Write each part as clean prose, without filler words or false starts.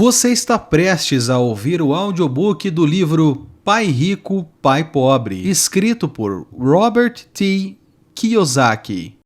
Você está prestes a ouvir o audiobook do livro Pai Rico, Pai Pobre, escrito por Robert T. Kiyosaki.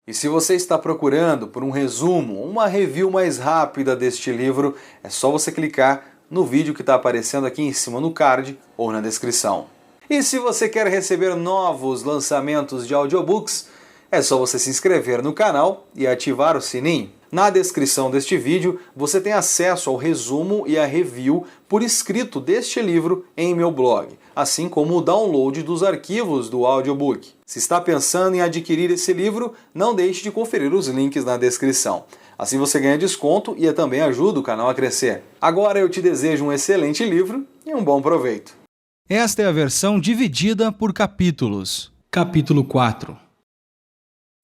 E se você está procurando por um resumo, uma review mais rápida deste livro, é só você clicar no vídeo que está aparecendo aqui em cima no card ou na descrição. E se você quer receber novos lançamentos de audiobooks, é só você se inscrever no canal e ativar o sininho. Na descrição deste vídeo você tem acesso ao resumo e a review por escrito deste livro em meu blog, assim como o download dos arquivos do audiobook. Se está pensando em adquirir esse livro, não deixe de conferir os links na descrição. Assim você ganha desconto e também ajuda o canal a crescer. Agora eu te desejo um excelente livro e um bom proveito. Esta é a versão dividida por capítulos. Capítulo 4.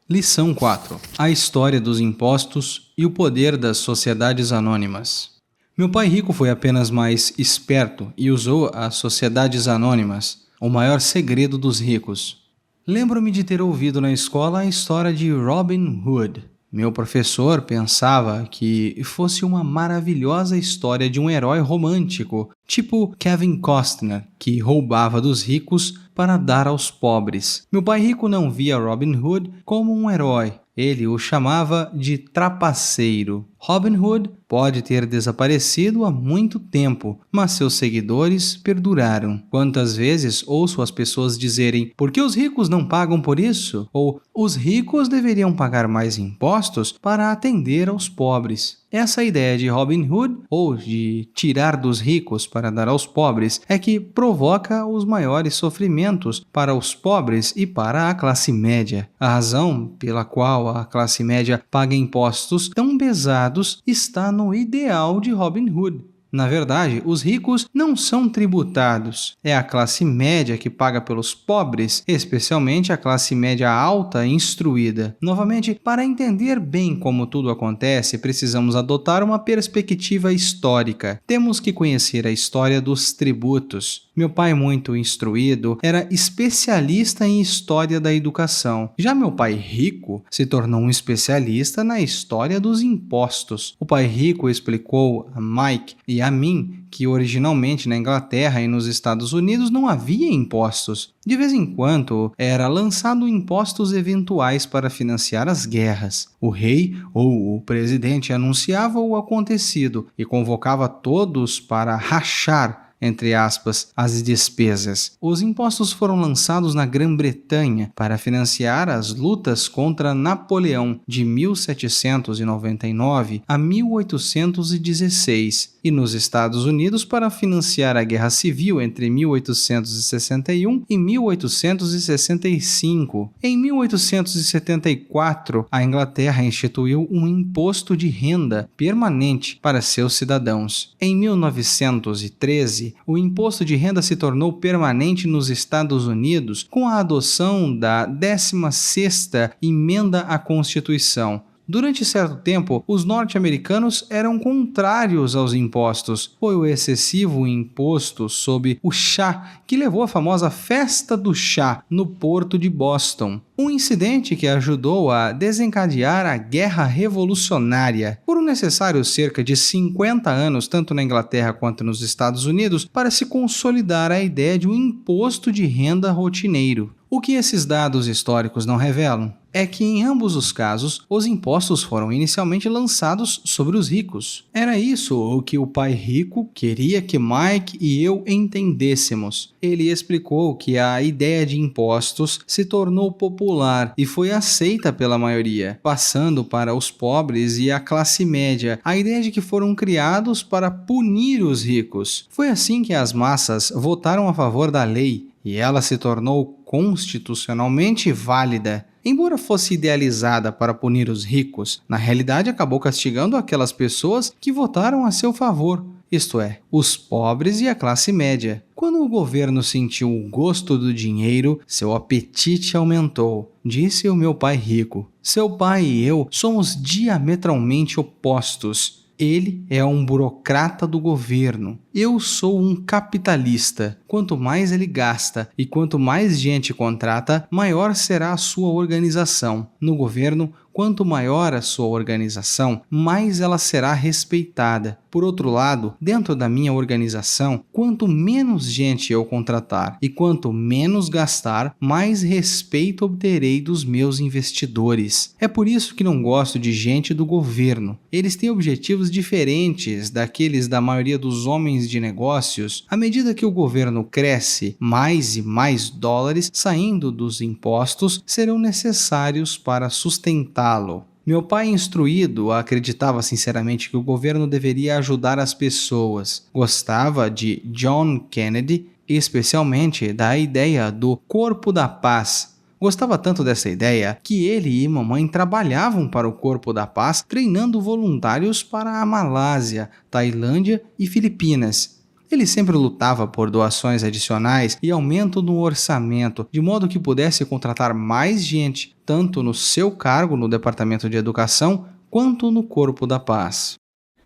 Lição 4. A história dos impostos e o poder das sociedades anônimas. Meu pai rico foi apenas mais esperto e usou as sociedades anônimas, o maior segredo dos ricos. Lembro-me de ter ouvido na escola a história de Robin Hood. Meu professor pensava que fosse uma maravilhosa história de um herói romântico, tipo Kevin Costner, que roubava dos ricos para dar aos pobres. Meu pai rico não via Robin Hood como um herói. Ele o chamava de trapaceiro. Robin Hood pode ter desaparecido há muito tempo, mas seus seguidores perduraram. Quantas vezes ouço as pessoas dizerem: por que os ricos não pagam por isso? Ou os ricos deveriam pagar mais impostos para atender aos pobres. Essa ideia de Robin Hood, ou de tirar dos ricos para dar aos pobres, é que provoca os maiores sofrimentos para os pobres e para a classe média. A razão pela qual a classe média paga impostos tão pesados está no ideal de Robin Hood. Na verdade, os ricos não são tributados. É a classe média que paga pelos pobres, especialmente a classe média alta e instruída. Novamente, para entender bem como tudo acontece, precisamos adotar uma perspectiva histórica. Temos que conhecer a história dos tributos. Meu pai, muito instruído, era especialista em história da educação. Já meu pai rico se tornou um especialista na história dos impostos. O pai rico explicou a Mike e a mim que originalmente na Inglaterra e nos Estados Unidos não havia impostos. De vez em quando era lançado impostos eventuais para financiar as guerras. O rei ou o presidente anunciava o acontecido e convocava todos para rachar, entre aspas, as despesas. Os impostos foram lançados na Grã-Bretanha para financiar as lutas contra Napoleão de 1799 a 1816 e nos Estados Unidos para financiar a Guerra Civil entre 1861 e 1865. Em 1874, a Inglaterra instituiu um imposto de renda permanente para seus cidadãos. Em 1913, o imposto de renda se tornou permanente nos Estados Unidos com a adoção da 16ª Emenda à Constituição. Durante certo tempo, os norte-americanos eram contrários aos impostos. Foi o excessivo imposto sobre o chá que levou à famosa Festa do Chá no Porto de Boston. Um incidente que ajudou a desencadear a Guerra Revolucionária. Foram necessários cerca de 50 anos, tanto na Inglaterra quanto nos Estados Unidos, para se consolidar a ideia de um imposto de renda rotineiro. O que esses dados históricos não revelam é que, em ambos os casos, os impostos foram inicialmente lançados sobre os ricos. Era isso o que o pai rico queria que Mike e eu entendêssemos. Ele explicou que a ideia de impostos se tornou popular e foi aceita pela maioria, passando para os pobres e a classe média a ideia de que foram criados para punir os ricos. Foi assim que as massas votaram a favor da lei e ela se tornou constitucionalmente válida. Embora fosse idealizada para punir os ricos, na realidade acabou castigando aquelas pessoas que votaram a seu favor, isto é, os pobres e a classe média. Quando o governo sentiu o gosto do dinheiro, seu apetite aumentou, disse o meu pai rico. Seu pai e eu somos diametralmente opostos. Ele é um burocrata do governo. Eu sou um capitalista. Quanto mais ele gasta e quanto mais gente contrata, maior será a sua organização. No governo, quanto maior a sua organização, mais ela será respeitada. Por outro lado, dentro da minha organização, quanto menos gente eu contratar e quanto menos gastar, mais respeito obterei dos meus investidores. É por isso que não gosto de gente do governo. Eles têm objetivos diferentes daqueles da maioria dos homens de negócios. À medida que o governo cresce, mais e mais dólares saindo dos impostos serão necessários para sustentá-lo. Meu pai instruído acreditava sinceramente que o governo deveria ajudar as pessoas. Gostava de John Kennedy, especialmente da ideia do Corpo da Paz. Gostava tanto dessa ideia que ele e mamãe trabalhavam para o Corpo da Paz, treinando voluntários para a Malásia, Tailândia e Filipinas. Ele sempre lutava por doações adicionais e aumento no orçamento, de modo que pudesse contratar mais gente, tanto no seu cargo no Departamento de Educação, quanto no Corpo da Paz.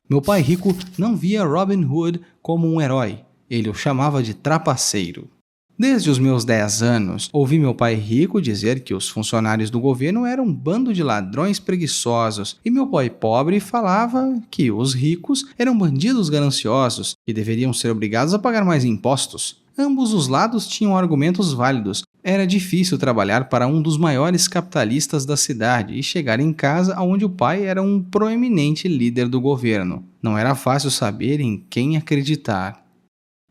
Meu pai rico não via Robin Hood como um herói, ele o chamava de trapaceiro. Desde os meus 10 anos, ouvi meu pai rico dizer que os funcionários do governo eram um bando de ladrões preguiçosos, e meu pai pobre falava que os ricos eram bandidos gananciosos e deveriam ser obrigados a pagar mais impostos. Ambos os lados tinham argumentos válidos. Era difícil trabalhar para um dos maiores capitalistas da cidade e chegar em casa onde o pai era um proeminente líder do governo. Não era fácil saber em quem acreditar.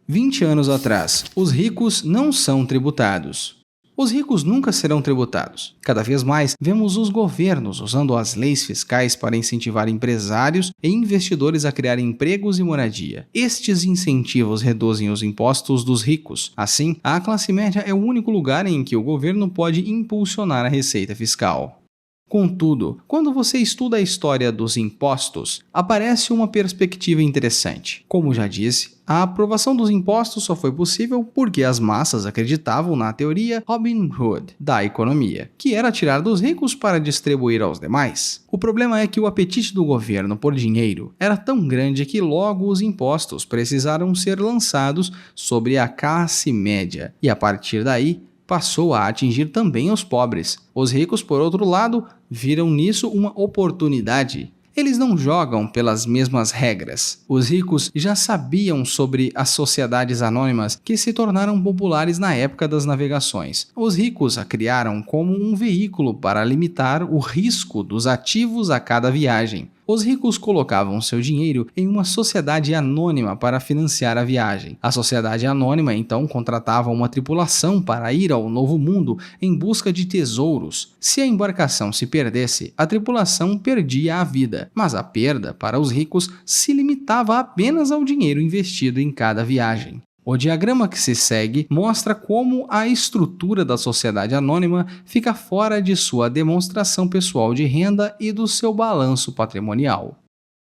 20 anos atrás, os ricos não são tributados. Os ricos nunca serão tributados. Cada vez mais, vemos os governos usando as leis fiscais para incentivar empresários e investidores a criar empregos e moradia. Estes incentivos reduzem os impostos dos ricos. Assim, a classe média é o único lugar em que o governo pode impulsionar a receita fiscal. Contudo, quando você estuda a história dos impostos, aparece uma perspectiva interessante. Como já disse, a aprovação dos impostos só foi possível porque as massas acreditavam na teoria Robin Hood da economia, que era tirar dos ricos para distribuir aos demais. O problema é que o apetite do governo por dinheiro era tão grande que logo os impostos precisaram ser lançados sobre a classe média, e a partir daí, passou a atingir também os pobres. Os ricos, por outro lado, viram nisso uma oportunidade. Eles não jogam pelas mesmas regras. Os ricos já sabiam sobre as sociedades anônimas que se tornaram populares na época das navegações. Os ricos a criaram como um veículo para limitar o risco dos ativos a cada viagem. Os ricos colocavam seu dinheiro em uma sociedade anônima para financiar a viagem. A sociedade anônima então contratava uma tripulação para ir ao Novo Mundo em busca de tesouros. Se a embarcação se perdesse, a tripulação perdia a vida, mas a perda para os ricos se limitava apenas ao dinheiro investido em cada viagem. O diagrama que se segue mostra como a estrutura da sociedade anônima fica fora de sua demonstração pessoal de renda e do seu balanço patrimonial.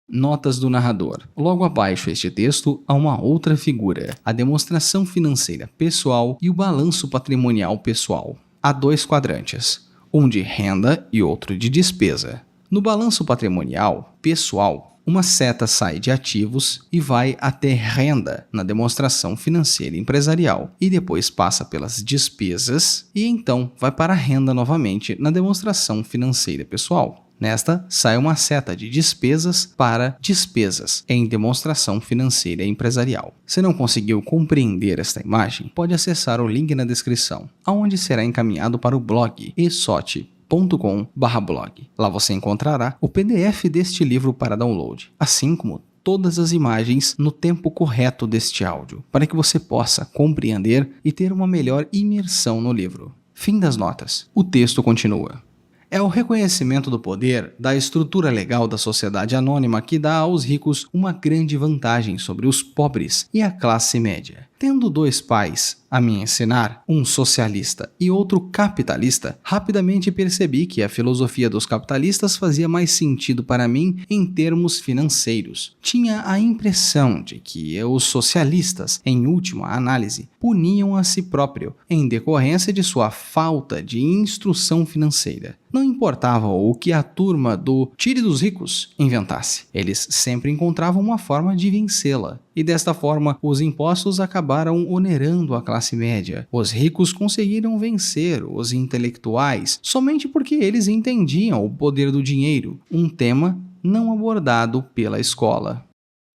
Notas do narrador. Logo abaixo este texto há uma outra figura, a demonstração financeira pessoal e o balanço patrimonial pessoal. Há dois quadrantes, um de renda e outro de despesa. No balanço patrimonial pessoal, uma seta sai de ativos e vai até renda na demonstração financeira empresarial e depois passa pelas despesas e então vai para a renda novamente na demonstração financeira pessoal. Nesta, sai uma seta de despesas para despesas em demonstração financeira empresarial. Se não conseguiu compreender esta imagem, pode acessar o link na descrição, onde será encaminhado para o blog esote.com/blog. Lá você encontrará o PDF deste livro para download, assim como todas as imagens no tempo correto deste áudio, para que você possa compreender e ter uma melhor imersão no livro. Fim das notas. O texto continua. É o reconhecimento do poder da estrutura legal da sociedade anônima que dá aos ricos uma grande vantagem sobre os pobres e a classe média. Tendo dois pais a me ensinar, um socialista e outro capitalista, rapidamente percebi que a filosofia dos capitalistas fazia mais sentido para mim em termos financeiros. Tinha a impressão de que os socialistas, em última análise, puniam a si próprio, em decorrência de sua falta de instrução financeira. Não importava o que a turma do tire dos ricos inventasse, eles sempre encontravam uma forma de vencê-la. E desta forma, os impostos acabaram acabaram onerando a classe média. Os ricos conseguiram vencer os intelectuais somente porque eles entendiam o poder do dinheiro, um tema não abordado pela escola.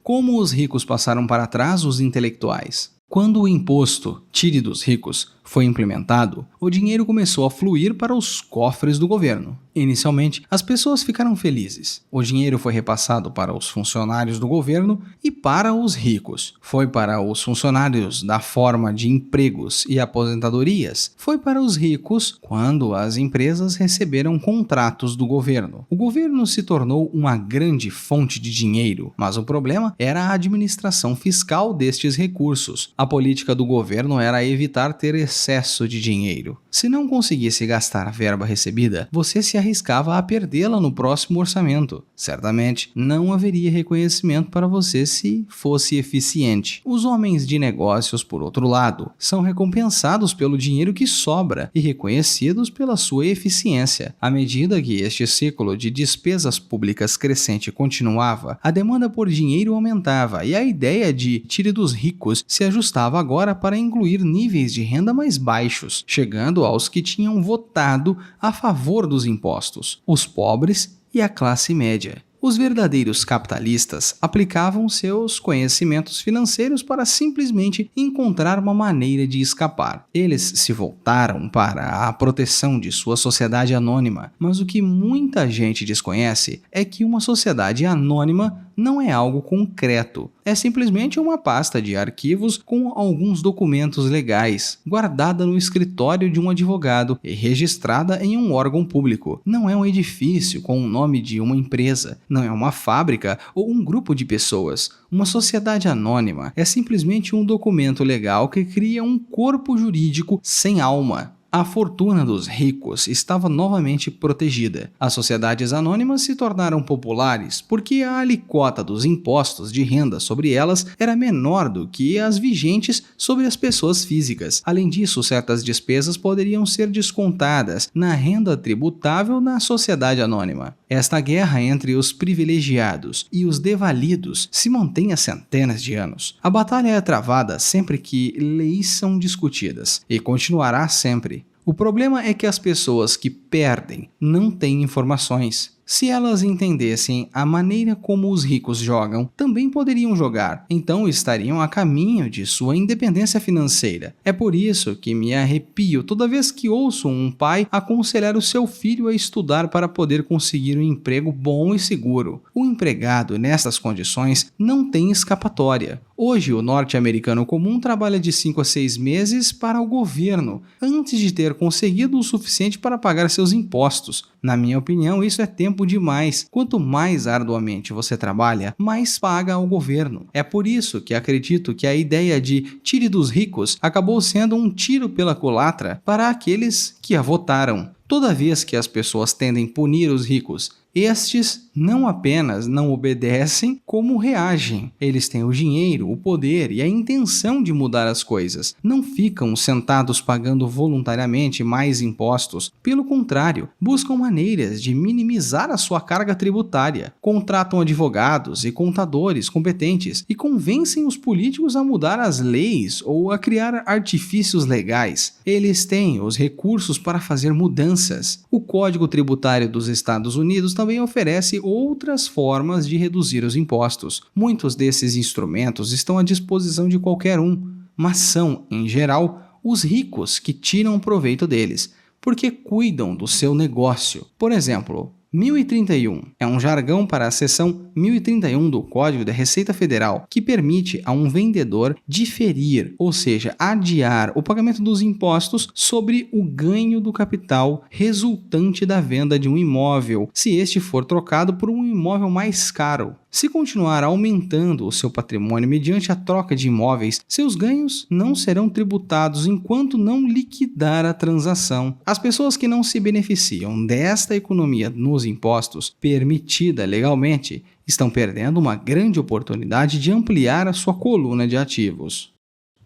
Como os ricos passaram para trás os intelectuais? Quando o imposto Tire dos Ricos foi implementado, o dinheiro começou a fluir para os cofres do governo. Inicialmente, as pessoas ficaram felizes. O dinheiro foi repassado para os funcionários do governo e para os ricos. Foi para os funcionários da forma de empregos e aposentadorias. Foi para os ricos quando as empresas receberam contratos do governo. O governo se tornou uma grande fonte de dinheiro, mas o problema era a administração fiscal destes recursos. A política do governo era evitar ter excesso de dinheiro. Se não conseguisse gastar a verba recebida, você se arriscava a perdê-la no próximo orçamento. Certamente, não haveria reconhecimento para você se fosse eficiente. Os homens de negócios, por outro lado, são recompensados pelo dinheiro que sobra e reconhecidos pela sua eficiência. À medida que este ciclo de despesas públicas crescente continuava, a demanda por dinheiro aumentava e a ideia de Tire dos Ricos se ajustava agora para incluir níveis de renda mais baixos, chegando aos que tinham votado a favor dos impostos, os pobres e a classe média. Os verdadeiros capitalistas aplicavam seus conhecimentos financeiros para simplesmente encontrar uma maneira de escapar. Eles se voltaram para a proteção de sua sociedade anônima, mas o que muita gente desconhece é que uma sociedade anônima não é algo concreto. É simplesmente uma pasta de arquivos com alguns documentos legais, guardada no escritório de um advogado e registrada em um órgão público. Não é um edifício com o nome de uma empresa, não é uma fábrica ou um grupo de pessoas. Uma sociedade anônima é simplesmente um documento legal que cria um corpo jurídico sem alma. A fortuna dos ricos estava novamente protegida. As sociedades anônimas se tornaram populares porque a alíquota dos impostos de renda sobre elas era menor do que as vigentes sobre as pessoas físicas. Além disso, certas despesas poderiam ser descontadas na renda tributável na sociedade anônima. Esta guerra entre os privilegiados e os devalidos se mantém há centenas de anos. A batalha é travada sempre que leis são discutidas e continuará sempre. O problema é que as pessoas que perdem não têm informações. Se elas entendessem a maneira como os ricos jogam, também poderiam jogar, então estariam a caminho de sua independência financeira. É por isso que me arrepio toda vez que ouço um pai aconselhar o seu filho a estudar para poder conseguir um emprego bom e seguro. O empregado, nessas condições, não tem escapatória. Hoje, o norte-americano comum trabalha de 5 a 6 meses para o governo, antes de ter conseguido o suficiente para pagar seus impostos. Na minha opinião, isso é tempo demais. Quanto mais arduamente você trabalha, mais paga ao governo. É por isso que acredito que a ideia de Tire dos Ricos acabou sendo um tiro pela culatra para aqueles que a votaram. Toda vez que as pessoas tendem a punir os ricos, estes não apenas não obedecem, como reagem. Eles têm o dinheiro, o poder e a intenção de mudar as coisas. Não ficam sentados pagando voluntariamente mais impostos. Pelo contrário, buscam maneiras de minimizar a sua carga tributária. Contratam advogados e contadores competentes e convencem os políticos a mudar as leis ou a criar artifícios legais. Eles têm os recursos para fazer mudanças. O Código Tributário dos Estados Unidos também oferece outras formas de reduzir os impostos. Muitos desses instrumentos estão à disposição de qualquer um, mas são, em geral, os ricos que tiram proveito deles, porque cuidam do seu negócio. Por exemplo, 1031 é um jargão para a seção 1031 do Código da Receita Federal, que permite a um vendedor diferir, ou seja, adiar o pagamento dos impostos sobre o ganho do capital resultante da venda de um imóvel, se este for trocado por um imóvel mais caro. Se continuar aumentando o seu patrimônio mediante a troca de imóveis, seus ganhos não serão tributados enquanto não liquidar a transação. As pessoas que não se beneficiam desta economia nos impostos, permitida legalmente, estão perdendo uma grande oportunidade de ampliar a sua coluna de ativos.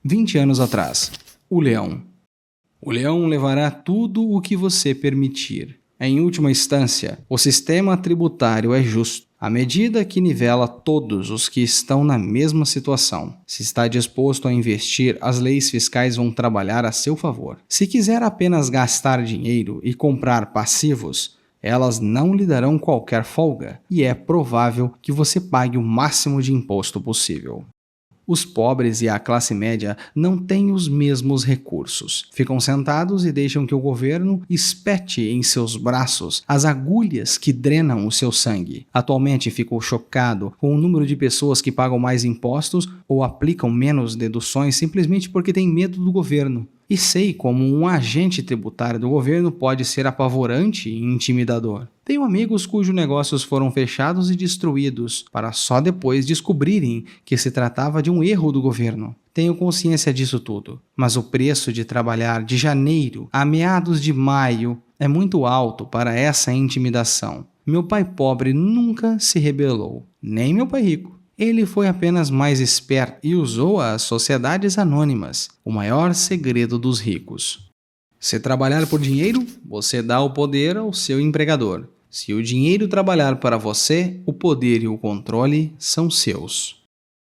20 anos atrás, o leão. O leão levará tudo o que você permitir. Em última instância, o sistema tributário é justo. A medida que nivela todos os que estão na mesma situação. Se está disposto a investir, as leis fiscais vão trabalhar a seu favor. Se quiser apenas gastar dinheiro e comprar passivos, elas não lhe darão qualquer folga, e é provável que você pague o máximo de imposto possível. Os pobres e a classe média não têm os mesmos recursos. Ficam sentados e deixam que o governo espete em seus braços as agulhas que drenam o seu sangue. Atualmente fico chocado com o número de pessoas que pagam mais impostos ou aplicam menos deduções simplesmente porque têm medo do governo. E sei como um agente tributário do governo pode ser apavorante e intimidador. Tenho amigos cujos negócios foram fechados e destruídos, para só depois descobrirem que se tratava de um erro do governo. Tenho consciência disso tudo, mas o preço de trabalhar de janeiro a meados de maio é muito alto para essa intimidação. Meu pai pobre nunca se rebelou, nem meu pai rico. Ele foi apenas mais esperto e usou as sociedades anônimas, o maior segredo dos ricos. Se trabalhar por dinheiro, você dá o poder ao seu empregador. Se o dinheiro trabalhar para você, o poder e o controle são seus.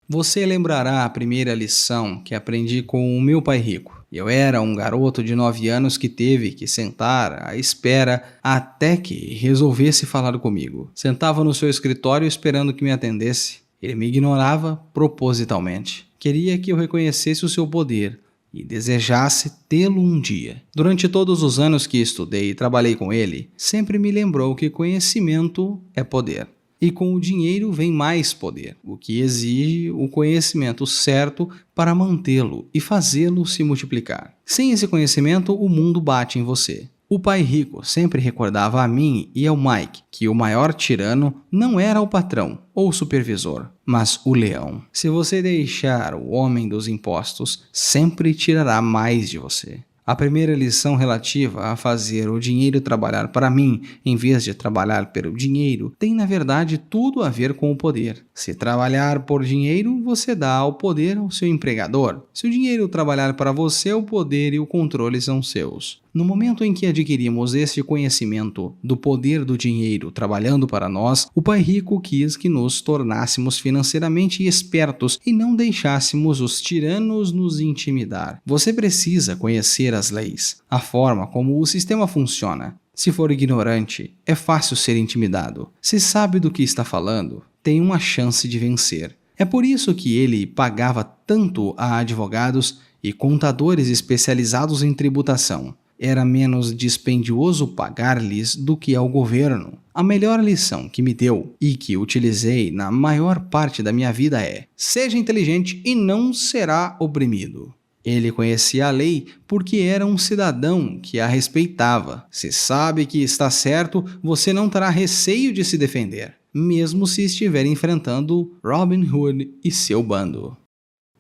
Você lembrará a primeira lição que aprendi com o meu pai rico. Eu era um garoto de 9 anos que teve que sentar à espera até que resolvesse falar comigo. Sentava no seu escritório esperando que me atendesse. Ele me ignorava propositalmente. Queria que eu reconhecesse o seu poder e desejasse tê-lo um dia. Durante todos os anos que estudei e trabalhei com ele, sempre me lembrou que conhecimento é poder. E com o dinheiro vem mais poder, o que exige o conhecimento certo para mantê-lo e fazê-lo se multiplicar. Sem esse conhecimento, o mundo bate em você. O pai rico sempre recordava a mim e ao Mike que o maior tirano não era o patrão ou o supervisor, mas o leão. Se você deixar o homem dos impostos, sempre tirará mais de você. A primeira lição relativa a fazer o dinheiro trabalhar para mim, em vez de trabalhar pelo dinheiro, tem na verdade tudo a ver com o poder. Se trabalhar por dinheiro, você dá o poder ao seu empregador. Se o dinheiro trabalhar para você, o poder e o controle são seus. No momento em que adquirimos este conhecimento do poder do dinheiro trabalhando para nós, o pai rico quis que nos tornássemos financeiramente espertos e não deixássemos os tiranos nos intimidar. Você precisa conhecer as leis, a forma como o sistema funciona. Se for ignorante, é fácil ser intimidado. Se sabe do que está falando, tem uma chance de vencer. É por isso que ele pagava tanto a advogados e contadores especializados em tributação. Era menos dispendioso pagar-lhes do que ao governo. A melhor lição que me deu e que utilizei na maior parte da minha vida é: seja inteligente e não será oprimido. Ele conhecia a lei porque era um cidadão que a respeitava. Se sabe que está certo, você não terá receio de se defender, mesmo se estiver enfrentando Robin Hood e seu bando.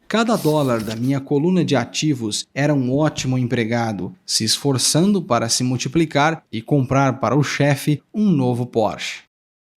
Cada dólar da minha coluna de ativos era um ótimo empregado, se esforçando para se multiplicar e comprar para o chefe um novo Porsche.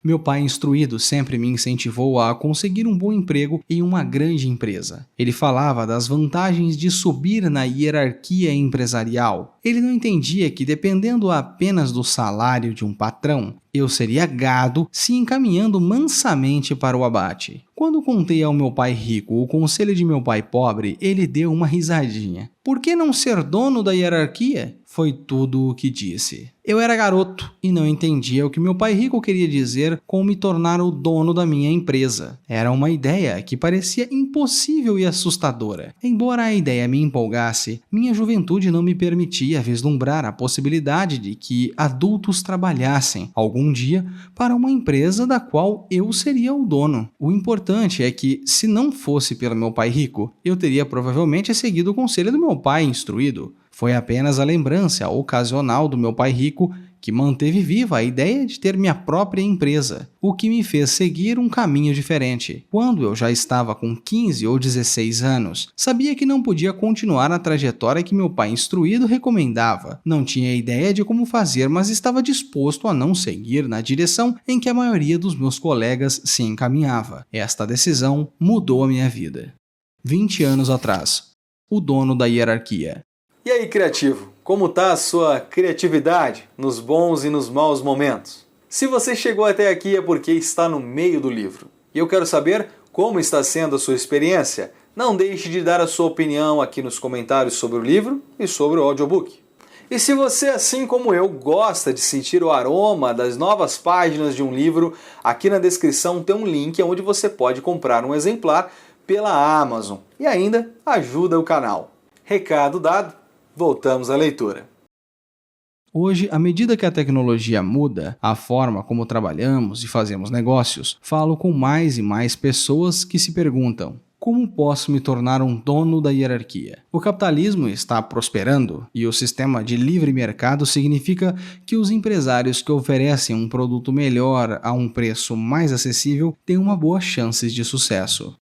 Meu pai instruído sempre me incentivou a conseguir um bom emprego em uma grande empresa. Ele falava das vantagens de subir na hierarquia empresarial. Ele não entendia que, dependendo apenas do salário de um patrão, eu seria gado se encaminhando mansamente para o abate. Quando contei ao meu pai rico o conselho de meu pai pobre, ele deu uma risadinha. Por que não ser dono da hierarquia? Foi tudo o que disse. Eu era garoto e não entendia o que meu pai rico queria dizer com me tornar o dono da minha empresa. Era uma ideia que parecia impossível e assustadora. Embora a ideia me empolgasse, minha juventude não me permitia vislumbrar a possibilidade de que adultos trabalhassem algum dia para uma empresa da qual eu seria o dono. O importante é que, se não fosse pelo meu pai rico, eu teria provavelmente seguido o conselho do meu pai instruído. Foi apenas a lembrança ocasional do meu pai rico que manteve viva a ideia de ter minha própria empresa, o que me fez seguir um caminho diferente. Quando eu já estava com 15 ou 16 anos, sabia que não podia continuar a trajetória que meu pai instruído recomendava. Não tinha ideia de como fazer, mas estava disposto a não seguir na direção em que a maioria dos meus colegas se encaminhava. Esta decisão mudou a minha vida. 20 anos atrás, o dono da hierarquia. E aí, criativo, como tá a sua criatividade nos bons e nos maus momentos? Se você chegou até aqui é porque está no meio do livro. E eu quero saber como está sendo a sua experiência. Não deixe de dar a sua opinião aqui nos comentários sobre o livro e sobre o audiobook. E se você, assim como eu, gosta de sentir o aroma das novas páginas de um livro, aqui na descrição tem um link onde você pode comprar um exemplar pela Amazon e ainda ajuda o canal. Recado dado, voltamos à leitura. Hoje, à medida que a tecnologia muda a forma como trabalhamos e fazemos negócios, falo com mais e mais pessoas que se perguntam: como posso me tornar um dono da hierarquia? O capitalismo está prosperando e o sistema de livre mercado significa que os empresários que oferecem um produto melhor a um preço mais acessível têm uma boa chance de sucesso.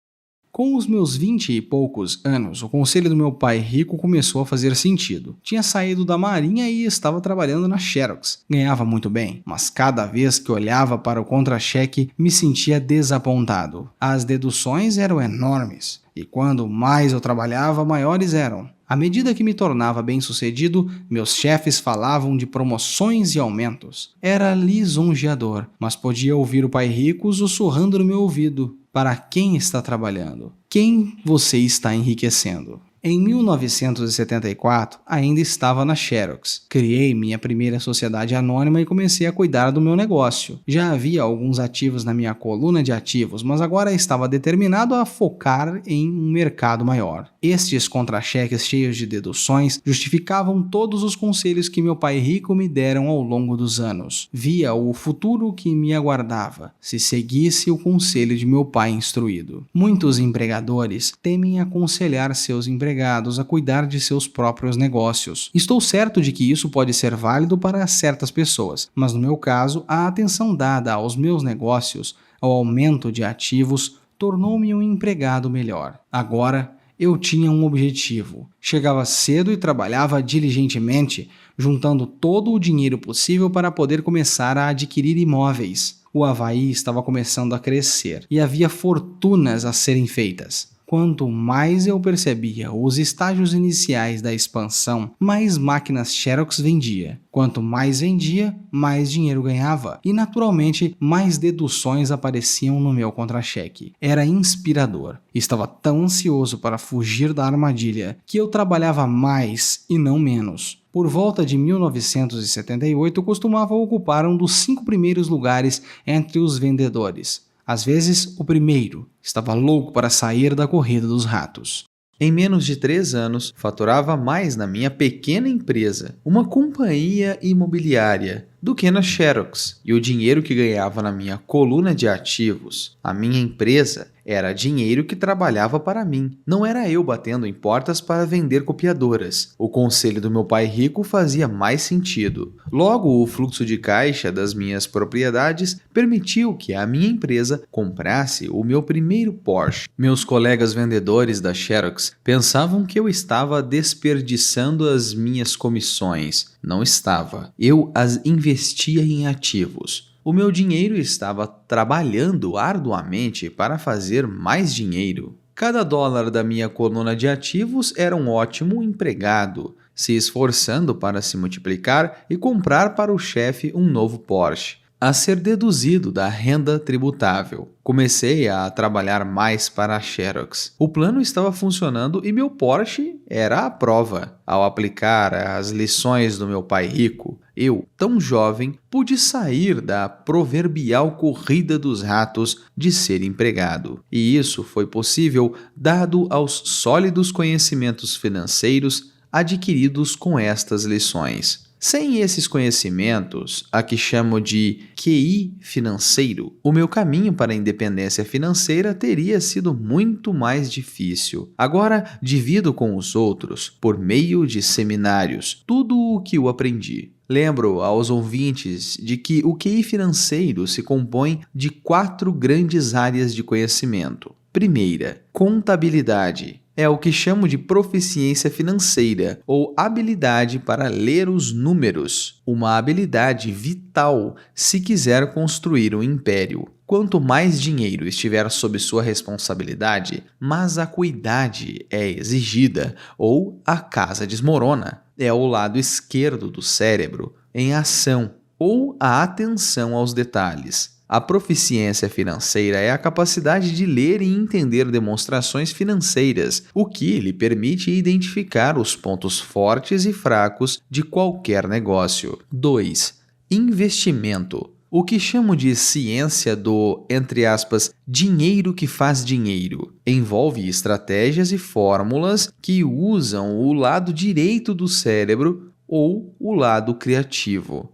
Com os meus 20 e poucos anos, o conselho do meu pai rico começou a fazer sentido. Tinha saído da Marinha e estava trabalhando na Xerox. Ganhava muito bem, mas cada vez que olhava para o contra-cheque, me sentia desapontado. As deduções eram enormes, e quando mais eu trabalhava, maiores eram. À medida que me tornava bem-sucedido, meus chefes falavam de promoções e aumentos. Era lisonjeador, mas podia ouvir o pai rico sussurrando no meu ouvido: para quem está trabalhando? Quem você está enriquecendo? Em 1974, ainda estava na Xerox. Criei minha primeira sociedade anônima e comecei a cuidar do meu negócio. Já havia alguns ativos na minha coluna de ativos, mas agora estava determinado a focar em um mercado maior. Estes contra-cheques cheios de deduções justificavam todos os conselhos que meu pai rico me deram ao longo dos anos. Via o futuro que me aguardava, se seguisse o conselho de meu pai instruído. Muitos empregadores temem aconselhar seus empregados a cuidar de seus próprios negócios. Estou certo de que isso pode ser válido para certas pessoas, mas no meu caso, a atenção dada aos meus negócios, ao aumento de ativos, tornou-me um empregado melhor. Agora, eu tinha um objetivo. Chegava cedo e trabalhava diligentemente, juntando todo o dinheiro possível para poder começar a adquirir imóveis. O Havaí estava começando a crescer e havia fortunas a serem feitas. Quanto mais eu percebia os estágios iniciais da expansão, mais máquinas Xerox vendia. Quanto mais vendia, mais dinheiro ganhava. E naturalmente, mais deduções apareciam no meu contra-cheque. Era inspirador. Estava tão ansioso para fugir da armadilha que eu trabalhava mais e não menos. Por volta de 1978, eu costumava ocupar um dos 5 primeiros lugares entre os vendedores. Às vezes, o primeiro. Estava louco para sair da corrida dos ratos. Em menos de 3 anos, faturava mais na minha pequena empresa, uma companhia imobiliária, do que na Xerox, e o dinheiro que ganhava na minha coluna de ativos, a minha empresa, era dinheiro que trabalhava para mim. Não era eu batendo em portas para vender copiadoras. O conselho do meu pai rico fazia mais sentido. Logo, o fluxo de caixa das minhas propriedades permitiu que a minha empresa comprasse o meu primeiro Porsche. Meus colegas vendedores da Xerox pensavam que eu estava desperdiçando as minhas comissões. Não estava. Eu as investia em ativos. O meu dinheiro estava trabalhando arduamente para fazer mais dinheiro. Cada dólar da minha coluna de ativos era um ótimo empregado, se esforçando para se multiplicar e comprar para o chefe um novo Porsche, a ser deduzido da renda tributável. Comecei a trabalhar mais para a Xerox. O plano estava funcionando e meu Porsche era a prova. Ao aplicar as lições do meu pai rico, eu, tão jovem, pude sair da proverbial corrida dos ratos de ser empregado. E isso foi possível dado aos sólidos conhecimentos financeiros adquiridos com estas lições. Sem esses conhecimentos, a que chamo de QI financeiro, o meu caminho para a independência financeira teria sido muito mais difícil. Agora, divido com os outros, por meio de seminários, tudo o que eu aprendi. Lembro aos ouvintes de que o QI financeiro se compõe de 4 grandes áreas de conhecimento. Primeira, contabilidade. É o que chamo de proficiência financeira ou habilidade para ler os números, uma habilidade vital se quiser construir um império. Quanto mais dinheiro estiver sob sua responsabilidade, mais acuidade é exigida ou a casa desmorona. É o lado esquerdo do cérebro em ação. ou a atenção aos detalhes. A proficiência financeira é a capacidade de ler e entender demonstrações financeiras, o que lhe permite identificar os pontos fortes e fracos de qualquer negócio. 2. Investimento. O que chamo de ciência do, entre aspas, dinheiro que faz dinheiro, envolve estratégias e fórmulas que usam o lado direito do cérebro ou o lado criativo.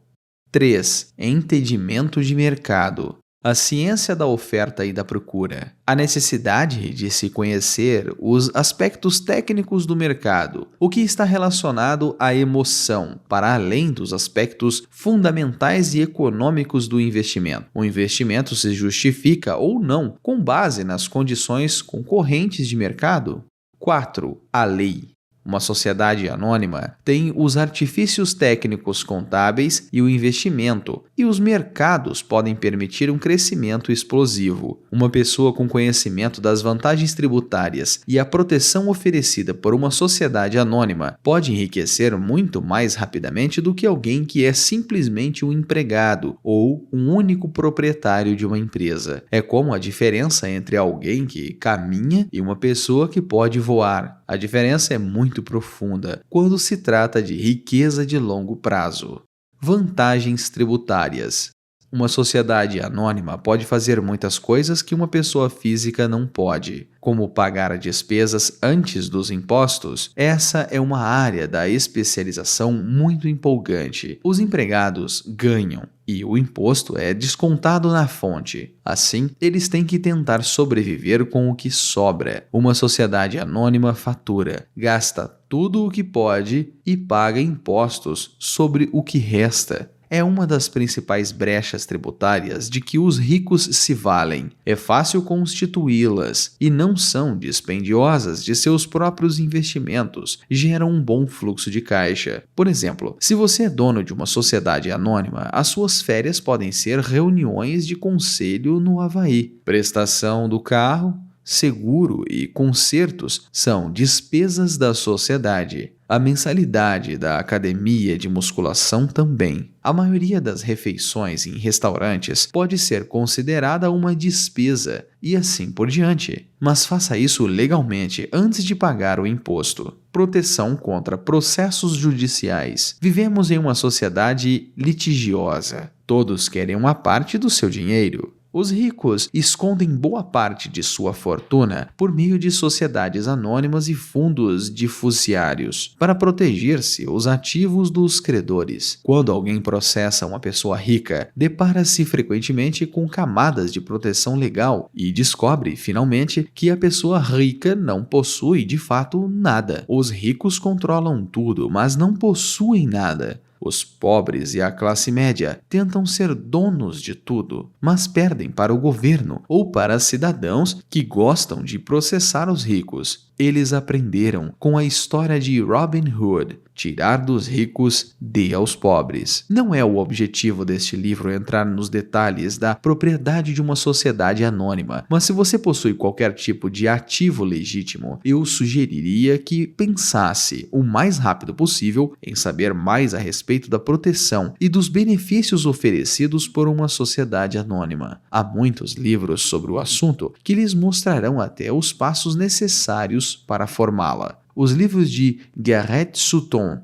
3. Entendimento de mercado. A ciência da oferta e da procura. A necessidade de se conhecer os aspectos técnicos do mercado, o que está relacionado à emoção, para além dos aspectos fundamentais e econômicos do investimento. O investimento se justifica ou não com base nas condições concorrentes de mercado. 4. A lei. Uma sociedade anônima tem os artifícios técnicos contábeis e o investimento, e os mercados podem permitir um crescimento explosivo. Uma pessoa com conhecimento das vantagens tributárias e a proteção oferecida por uma sociedade anônima pode enriquecer muito mais rapidamente do que alguém que é simplesmente um empregado ou um único proprietário de uma empresa. É como a diferença entre alguém que caminha e uma pessoa que pode voar. A diferença é muito profunda quando se trata de riqueza de longo prazo. Vantagens tributárias. Uma sociedade anônima pode fazer muitas coisas que uma pessoa física não pode, como pagar despesas antes dos impostos. Essa é uma área da especialização muito empolgante. Os empregados ganham e o imposto é descontado na fonte. Assim, eles têm que tentar sobreviver com o que sobra. Uma sociedade anônima fatura, gasta tudo o que pode e paga impostos sobre o que resta. É uma das principais brechas tributárias de que os ricos se valem. É fácil constituí-las e não são dispendiosas de seus próprios investimentos. Geram um bom fluxo de caixa. Por exemplo, se você é dono de uma sociedade anônima, as suas férias podem ser reuniões de conselho no Havaí. Prestação do carro, seguro e consertos são despesas da sociedade. A mensalidade da academia de musculação também. A maioria das refeições em restaurantes pode ser considerada uma despesa e assim por diante. Mas faça isso legalmente antes de pagar o imposto. Proteção contra processos judiciais. Vivemos em uma sociedade litigiosa. Todos querem uma parte do seu dinheiro. Os ricos escondem boa parte de sua fortuna por meio de sociedades anônimas e fundos difusiários para proteger-se os ativos dos credores. Quando alguém processa uma pessoa rica, depara-se frequentemente com camadas de proteção legal e descobre, finalmente, que a pessoa rica não possui, de fato, nada. Os ricos controlam tudo, mas não possuem nada. Os pobres e a classe média tentam ser donos de tudo, mas perdem para o governo ou para cidadãos que gostam de processar os ricos. Eles aprenderam com a história de Robin Hood, tirar dos ricos, dê aos pobres. Não é o objetivo deste livro entrar nos detalhes da propriedade de uma sociedade anônima, mas se você possui qualquer tipo de ativo legítimo, eu sugeriria que pensasse o mais rápido possível em saber mais a respeito da proteção e dos benefícios oferecidos por uma sociedade anônima. Há muitos livros sobre o assunto que lhes mostrarão até os passos necessários para formá-la. Os livros de Garrett Sutton.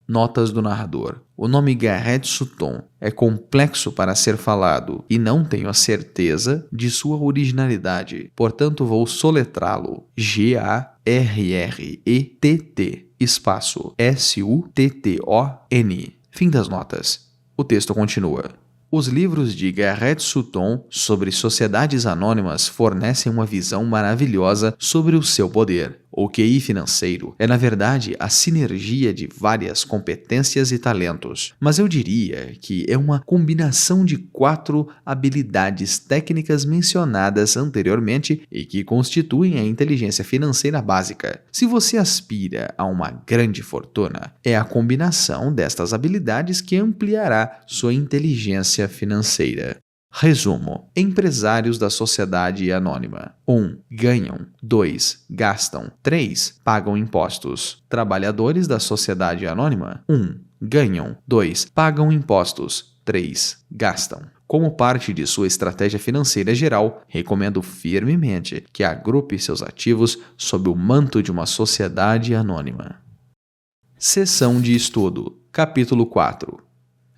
Notas do narrador. O nome Garrett Sutton é complexo para ser falado e não tenho a certeza de sua originalidade, portanto vou soletrá-lo. G-A-R-R-E-T-T, espaço S-U-T-T-O-N. Fim das notas. O texto continua. Os livros de Garrett Sutton sobre sociedades anônimas fornecem uma visão maravilhosa sobre o seu poder. O QI financeiro é, na verdade, a sinergia de várias competências e talentos, mas eu diria que é uma combinação de 4 habilidades técnicas mencionadas anteriormente e que constituem a inteligência financeira básica. Se você aspira a uma grande fortuna, é a combinação destas habilidades que ampliará sua inteligência financeira. Resumo: empresários da sociedade anônima. 1. Ganham. 2. Gastam. 3. Pagam impostos. Trabalhadores da sociedade anônima. 1. Ganham. 2. Pagam impostos. 3. Gastam. Como parte de sua estratégia financeira geral, recomendo firmemente que agrupe seus ativos sob o manto de uma sociedade anônima. Seção de estudo. Capítulo 4.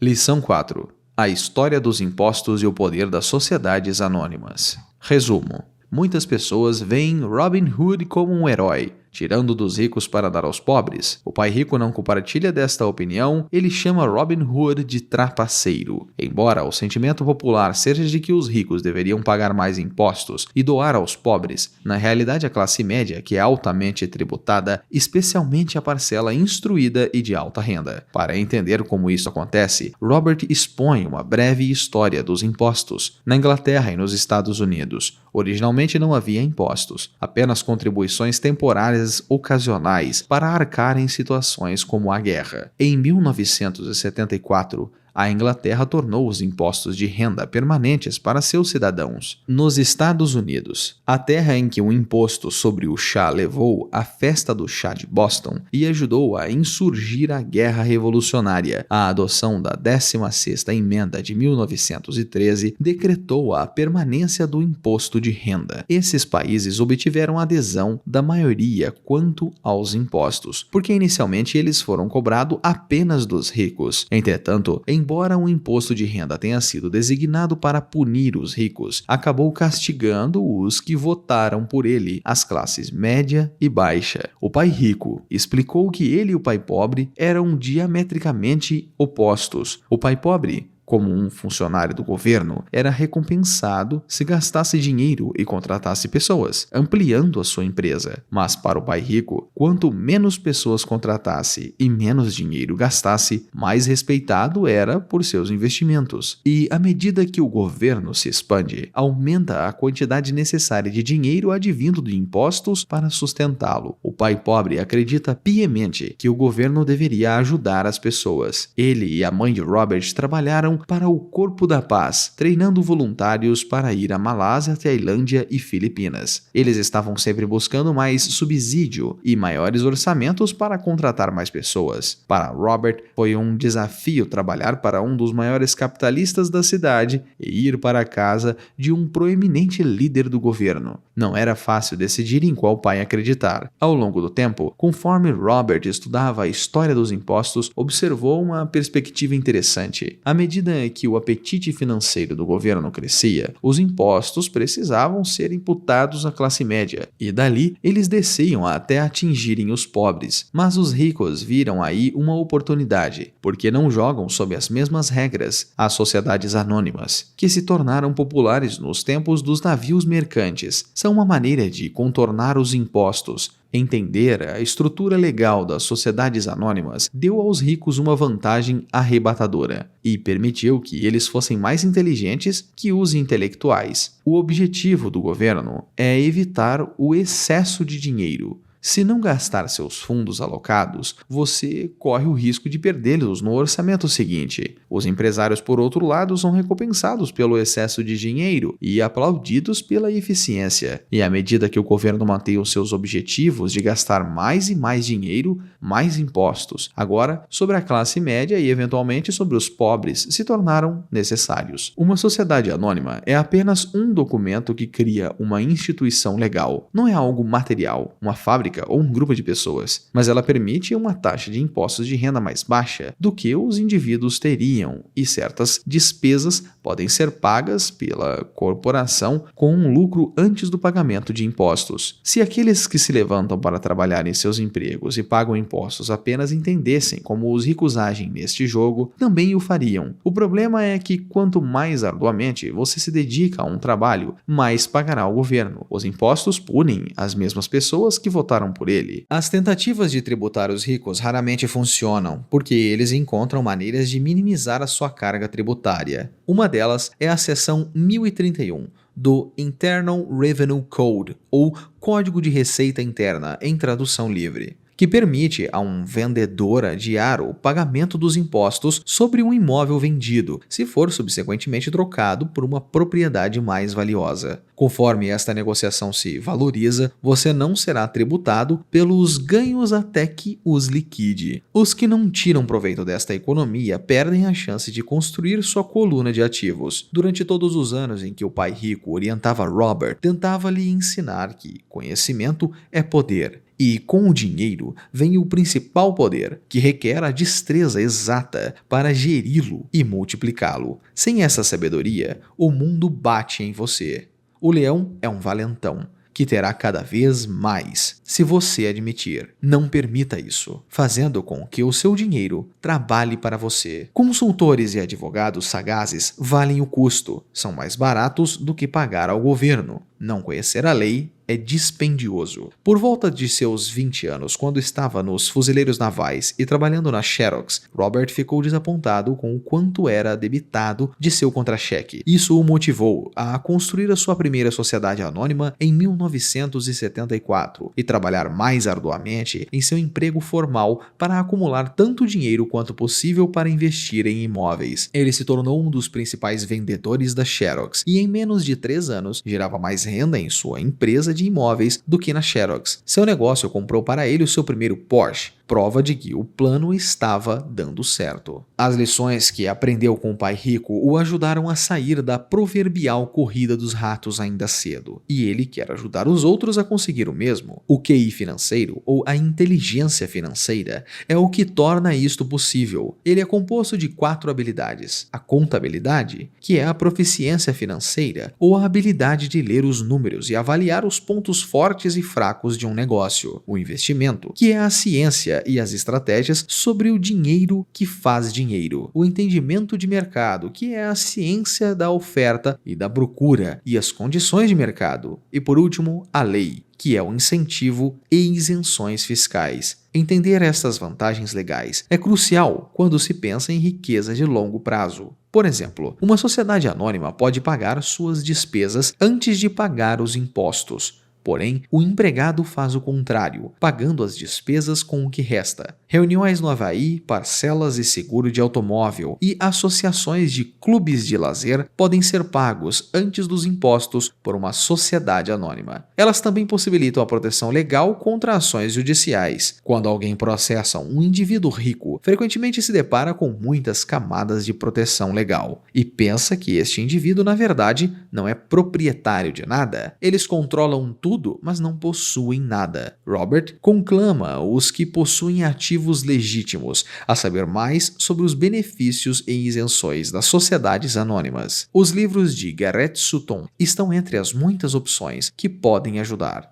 Lição 4. A história dos impostos e o poder das sociedades anônimas. Resumo. Muitas pessoas veem Robin Hood como um herói, tirando dos ricos para dar aos pobres. O pai rico não compartilha desta opinião, ele chama Robin Hood de trapaceiro. Embora o sentimento popular seja de que os ricos deveriam pagar mais impostos e doar aos pobres, na realidade a classe média, que é altamente tributada, especialmente a parcela instruída e de alta renda. Para entender como isso acontece, Robert expõe uma breve história dos impostos. Na Inglaterra e nos Estados Unidos, originalmente não havia impostos, apenas contribuições temporárias ocasionais para arcar em situações como a guerra. Em 1974, a Inglaterra tornou os impostos de renda permanentes para seus cidadãos. Nos Estados Unidos, a terra em que o imposto sobre o chá levou a festa do chá de Boston e ajudou a insurgir a Guerra Revolucionária, a adoção da 16ª Emenda de 1913 decretou a permanência do imposto de renda. Esses países obtiveram adesão da maioria quanto aos impostos, porque inicialmente eles foram cobrados apenas dos ricos. Entretanto, embora o imposto de renda tenha sido designado para punir os ricos, acabou castigando os que votaram por ele, as classes média e baixa. O pai rico explicou que ele e o pai pobre eram diametricamente opostos. O pai pobre, como um funcionário do governo, era recompensado se gastasse dinheiro e contratasse pessoas, ampliando a sua empresa. Mas para o pai rico, quanto menos pessoas contratasse e menos dinheiro gastasse, mais respeitado era por seus investimentos. E à medida que o governo se expande, aumenta a quantidade necessária de dinheiro advindo de impostos para sustentá-lo. O pai pobre acredita piamente que o governo deveria ajudar as pessoas. Ele e a mãe de Robert trabalharam para o Corpo da Paz, treinando voluntários para ir à Malásia, Tailândia e Filipinas. Eles estavam sempre buscando mais subsídio e maiores orçamentos para contratar mais pessoas. Para Robert, foi um desafio trabalhar para um dos maiores capitalistas da cidade e ir para a casa de um proeminente líder do governo. Não era fácil decidir em qual pai acreditar. Ao longo do tempo, conforme Robert estudava a história dos impostos, observou uma perspectiva interessante. À medida que o apetite financeiro do governo crescia, os impostos precisavam ser imputados à classe média, e dali eles desciam até atingirem os pobres. Mas os ricos viram aí uma oportunidade, porque não jogam sob as mesmas regras. As sociedades anônimas, que se tornaram populares nos tempos dos navios mercantes, são uma maneira de contornar os impostos. Entender a estrutura legal das sociedades anônimas deu aos ricos uma vantagem arrebatadora e permitiu que eles fossem mais inteligentes que os intelectuais. O objetivo do governo é evitar o excesso de dinheiro. Se não gastar seus fundos alocados, você corre o risco de perdê-los no orçamento seguinte. Os empresários, por outro lado, são recompensados pelo excesso de dinheiro e aplaudidos pela eficiência. E à medida que o governo mantém os seus objetivos de gastar mais e mais dinheiro, mais impostos, agora sobre a classe média e eventualmente sobre os pobres, se tornaram necessários. Uma sociedade anônima é apenas um documento que cria uma instituição legal. Não é algo material, uma fábrica ou um grupo de pessoas, mas ela permite uma taxa de impostos de renda mais baixa do que os indivíduos teriam, e certas despesas podem ser pagas pela corporação com um lucro antes do pagamento de impostos. Se aqueles que se levantam para trabalhar em seus empregos e pagam impostos apenas entendessem como os ricos agem neste jogo, também o fariam. O problema é que quanto mais arduamente você se dedica a um trabalho, mais pagará ao governo. Os impostos punem as mesmas pessoas que votaram por ele. As tentativas de tributar os ricos raramente funcionam, porque eles encontram maneiras de minimizar a sua carga tributária. Uma delas é a seção 1031 do Internal Revenue Code, ou Código de Receita Interna, em tradução livre, que permite a um vendedor adiar o pagamento dos impostos sobre um imóvel vendido, se for subsequentemente trocado por uma propriedade mais valiosa. Conforme esta negociação se valoriza, você não será tributado pelos ganhos até que os liquide. Os que não tiram proveito desta economia perdem a chance de construir sua coluna de ativos. Durante todos os anos em que o pai rico orientava Robert, tentava lhe ensinar que conhecimento é poder. E com o dinheiro vem o principal poder, que requer a destreza exata para geri-lo e multiplicá-lo. Sem essa sabedoria, o mundo bate em você. O leão é um valentão, que terá cada vez mais, se você admitir. Não permita isso, fazendo com que o seu dinheiro trabalhe para você. Consultores e advogados sagazes valem o custo, são mais baratos do que pagar ao governo. Não conhecer a lei é dispendioso. Por volta de seus 20 anos, quando estava nos fuzileiros navais e trabalhando na Xerox, Robert ficou desapontado com o quanto era debitado de seu contra-cheque. Isso o motivou a construir a sua primeira sociedade anônima em 1974 e trabalhar mais arduamente em seu emprego formal para acumular tanto dinheiro quanto possível para investir em imóveis. Ele se tornou um dos principais vendedores da Xerox e em menos de 3 anos gerava mais renda em sua empresa de imóveis do que na Xerox. Seu negócio comprou para ele o seu primeiro Porsche, prova de que o plano estava dando certo. As lições que aprendeu com o pai rico o ajudaram a sair da proverbial corrida dos ratos ainda cedo, e ele quer ajudar os outros a conseguir o mesmo. O QI financeiro, ou a inteligência financeira, é o que torna isto possível. Ele é composto de 4 habilidades: a contabilidade, que é a proficiência financeira, ou a habilidade de ler os números e avaliar os pontos fortes e fracos de um negócio; o investimento, que é a ciência e as estratégias sobre o dinheiro que faz dinheiro; o entendimento de mercado, que é a ciência da oferta e da procura e as condições de mercado; e por último, a lei, que é o incentivo e isenções fiscais. Entender estas vantagens legais é crucial quando se pensa em riqueza de longo prazo. Por exemplo, uma sociedade anônima pode pagar suas despesas antes de pagar os impostos. Porém, o empregado faz o contrário, pagando as despesas com o que resta. Reuniões no Havaí, parcelas e seguro de automóvel e associações de clubes de lazer podem ser pagos antes dos impostos por uma sociedade anônima. Elas também possibilitam a proteção legal contra ações judiciais. Quando alguém processa um indivíduo rico, frequentemente se depara com muitas camadas de proteção legal e pensa que este indivíduo, na verdade, não é proprietário de nada. Eles controlam tudo, mas não possuem nada. Robert conclama os que possuem ativos legítimos a saber mais sobre os benefícios e isenções das sociedades anônimas. Os livros de Garrett Sutton estão entre as muitas opções que podem ajudar.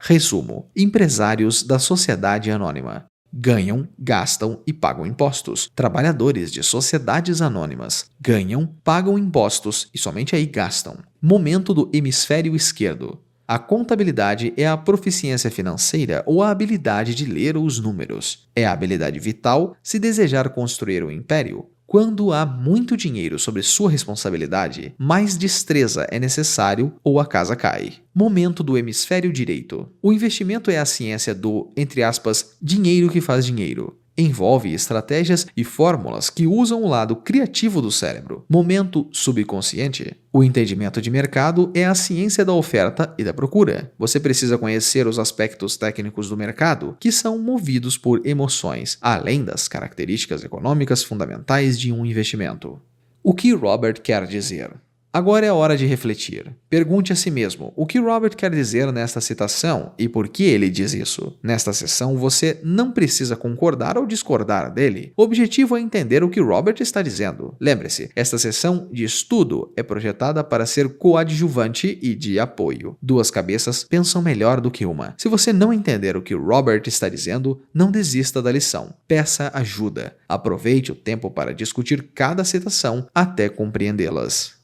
Resumo: empresários da sociedade anônima ganham, gastam e pagam impostos. Trabalhadores de sociedades anônimas ganham, pagam impostos e somente aí gastam. Momento do hemisfério esquerdo. A contabilidade é a proficiência financeira ou a habilidade de ler os números. É a habilidade vital se desejar construir um império. Quando há muito dinheiro sob sua responsabilidade, mais destreza é necessário ou a casa cai. Momento do hemisfério direito. O investimento é a ciência do, entre aspas, dinheiro que faz dinheiro. Envolve estratégias e fórmulas que usam o lado criativo do cérebro. Momento subconsciente. O entendimento de mercado é a ciência da oferta e da procura. Você precisa conhecer os aspectos técnicos do mercado, que são movidos por emoções, além das características econômicas fundamentais de um investimento. O que Robert quer dizer? Agora é hora de refletir. Pergunte a si mesmo o que Robert quer dizer nesta citação e por que ele diz isso. Nesta sessão, você não precisa concordar ou discordar dele. O objetivo é entender o que Robert está dizendo. Lembre-se, esta sessão de estudo é projetada para ser coadjuvante e de apoio. Duas cabeças pensam melhor do que uma. Se você não entender o que Robert está dizendo, não desista da lição. Peça ajuda. Aproveite o tempo para discutir cada citação até compreendê-las.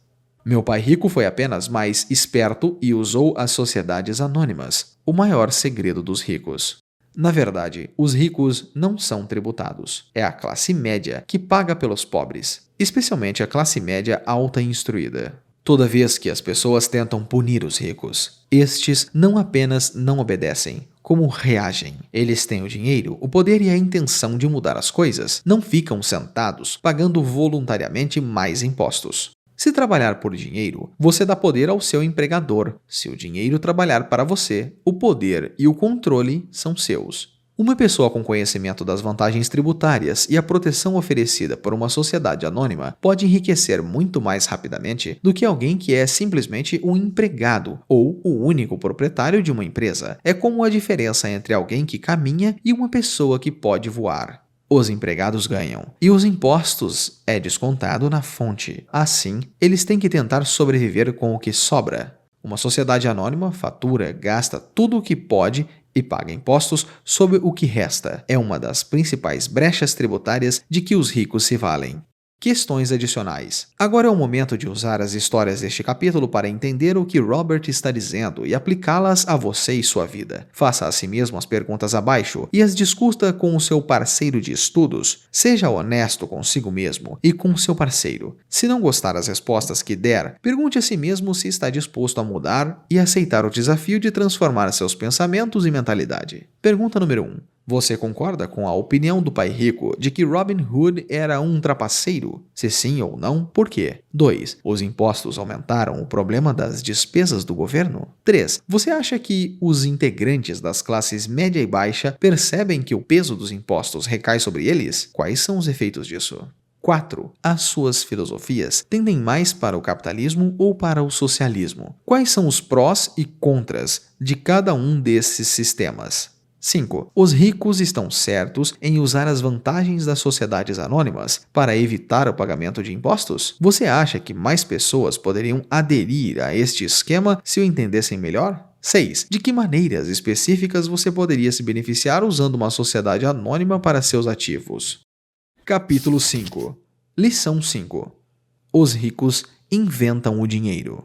Meu pai rico foi apenas mais esperto e usou as sociedades anônimas, o maior segredo dos ricos. Na verdade, os ricos não são tributados. É a classe média que paga pelos pobres, especialmente a classe média alta e instruída. Toda vez que as pessoas tentam punir os ricos, estes não apenas não obedecem, como reagem. Eles têm o dinheiro, o poder e a intenção de mudar as coisas. Não ficam sentados, pagando voluntariamente mais impostos. Se trabalhar por dinheiro, você dá poder ao seu empregador. Se o dinheiro trabalhar para você, o poder e o controle são seus. Uma pessoa com conhecimento das vantagens tributárias e a proteção oferecida por uma sociedade anônima pode enriquecer muito mais rapidamente do que alguém que é simplesmente um empregado ou o único proprietário de uma empresa. É como a diferença entre alguém que caminha e uma pessoa que pode voar. Os empregados ganham, e os impostos é descontado na fonte. Assim, eles têm que tentar sobreviver com o que sobra. Uma sociedade anônima fatura, gasta tudo o que pode e paga impostos sobre o que resta. É uma das principais brechas tributárias de que os ricos se valem. Questões adicionais. Agora é o momento de usar as histórias deste capítulo para entender o que Robert está dizendo e aplicá-las a você e sua vida. Faça a si mesmo as perguntas abaixo e as discuta com o seu parceiro de estudos. Seja honesto consigo mesmo e com seu parceiro. Se não gostar das respostas que der, pergunte a si mesmo se está disposto a mudar e aceitar o desafio de transformar seus pensamentos e mentalidade. Pergunta número 1. Você concorda com a opinião do pai rico de que Robin Hood era um trapaceiro? Se sim ou não, por quê? 2. Os impostos aumentaram o problema das despesas do governo? 3. Você acha que os integrantes das classes média e baixa percebem que o peso dos impostos recai sobre eles? Quais são os efeitos disso? 4. As suas filosofias tendem mais para o capitalismo ou para o socialismo? Quais são os prós e contras de cada um desses sistemas? 5. Os ricos estão certos em usar as vantagens das sociedades anônimas para evitar o pagamento de impostos? Você acha que mais pessoas poderiam aderir a este esquema se o entendessem melhor? 6. De que maneiras específicas você poderia se beneficiar usando uma sociedade anônima para seus ativos? Capítulo 5. Lição 5. Os ricos inventam o dinheiro.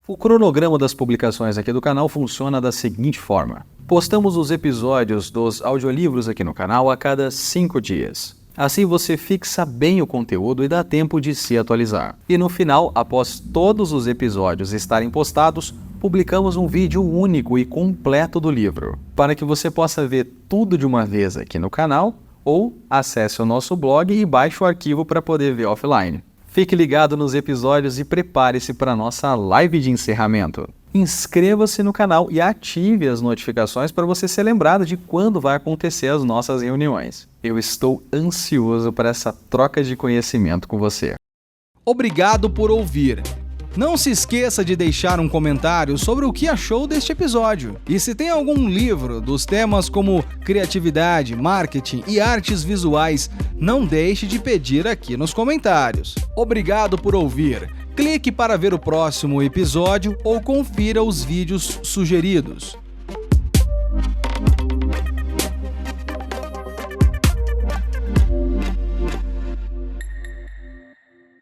O cronograma das publicações aqui do canal funciona da seguinte forma. Postamos os episódios dos audiolivros aqui no canal a cada 5 dias. Assim você fixa bem o conteúdo e dá tempo de se atualizar. E no final, após todos os episódios estarem postados, publicamos um vídeo único e completo do livro, para que você possa ver tudo de uma vez aqui no canal, ou acesse o nosso blog e baixe o arquivo para poder ver offline. Fique ligado nos episódios e prepare-se para a nossa live de encerramento. Inscreva-se no canal e ative as notificações para você ser lembrado de quando vai acontecer as nossas reuniões. Eu estou ansioso para essa troca de conhecimento com você. Obrigado por ouvir. Não se esqueça de deixar um comentário sobre o que achou deste episódio. E se tem algum livro dos temas como criatividade, marketing e artes visuais, não deixe de pedir aqui nos comentários. Obrigado por ouvir. Clique para ver o próximo episódio ou confira os vídeos sugeridos.